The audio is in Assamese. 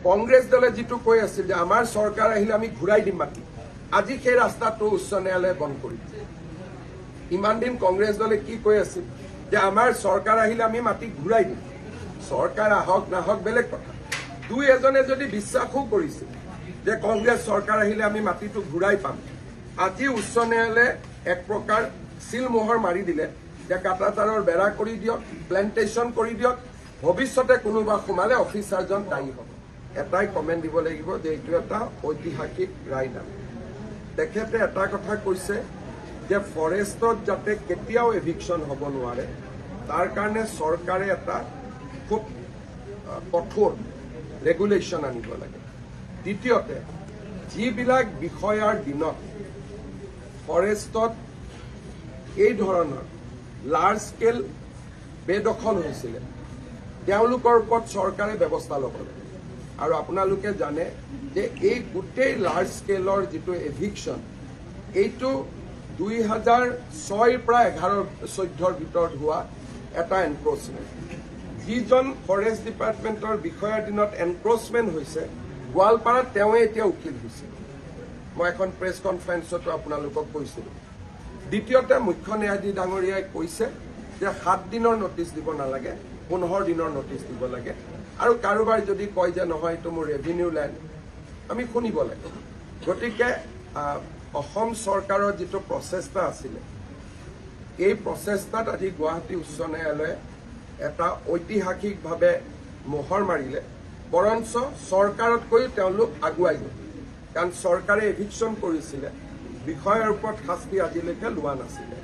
কংগ্ৰেছ দলে যিটো কৈ আছিল যে আমাৰ চৰকাৰ আহিলে আমি ঘূৰাই দিম মাটি, আজি সেই ৰাস্তাটো উচ্চ ন্যায়ালয়ে বন্ধ কৰি দিছে। ইমান দিন কংগ্ৰেছ দলে কি কৈ আছিল যে আমাৰ চৰকাৰ আহিলে আমি মাটি ঘূৰাই দিম, চৰকাৰ আহক নাহক বেলেগ কথা। দুই এজনে যদি বিশ্বাসো কৰিছিল যে কংগ্ৰেছ চৰকাৰ আহিলে আমি মাটিটো ঘূৰাই পাম, আজি উচ্চ ন্যায়ালয়ে এক প্ৰকাৰ চিলমোহৰ মাৰি দিলে যে কাটাতাৰৰ বেৰা কৰি দিয়ক, প্লেণ্টেশ্যন কৰি দিয়ক, ভৱিষ্যতে কোনোবা সোমালে অফিচাৰজন দায়ী হ'ব। এটাই কমেণ্ট দিব লাগিব যে এইটো এটা ঐতিহাসিক ৰায়দান। তেখেতে এটা কথা কৈছে যে ফৰেষ্টত যাতে কেতিয়াও এভিকশ্যন হ'ব নোৱাৰে, তাৰ কাৰণে চৰকাৰে এটা খুব কঠোৰ ৰেগুলেশ্যন আনিব লাগে। দ্বিতীয়তে, যিবিলাক বিষয়াৰ দিনত ফৰেষ্টত এই ধৰণৰ লাৰ্জ স্কেল বেদখল হৈছিলে, তেওঁলোকৰ ওপৰত চৰকাৰে ব্যৱস্থা ল'ব লাগে। আৰু আপোনালোকে জানে যে এই গোটেই লাৰ্জ স্কেলৰ যিটো এভিকশ্যন, এইটো 2006 পৰা 11-14 ভিতৰত হোৱা এটা এনক্ৰচমেণ্ট। যিজন ফৰেষ্ট ডিপাৰ্টমেণ্টৰ বিষয়াৰ দিনত এনক্ৰচমেণ্ট হৈছে, গোৱালপাৰাত তেওঁৱে এতিয়া উকিল হৈছে। মই এখন প্ৰেছ কনফাৰেন্সতো আপোনালোকক কৈছিলোঁ। দ্বিতীয়তে, মুখ্য ন্যায়াধীশ ডাঙৰীয়াই কৈছে যে 7 দিনৰ নটিচ দিব নালাগে, 15 দিনৰ নটিচ দিব লাগে। আৰু কাৰোবাৰ যদি কয় যে নহয় এইটো মোৰ ৰেভিনিউ লেণ্ড, আমি শুনিব লাগে। গতিকে অসম চৰকাৰৰ যিটো প্ৰচেষ্টা আছিলে, এই প্ৰচেষ্টাত আজি গুৱাহাটী উচ্চ ন্যায়ালয়ে এটা ঐতিহাসিকভাৱে মোহৰ মাৰিলে। বৰঞ্চ চৰকাৰতকৈও তেওঁলোক আগুৱাই গ'ল, কাৰণ চৰকাৰে এভিকশ্যন কৰিছিলে, বিষয়াৰ ওপৰত শাস্তি আজিলৈকে লোৱা নাছিলে।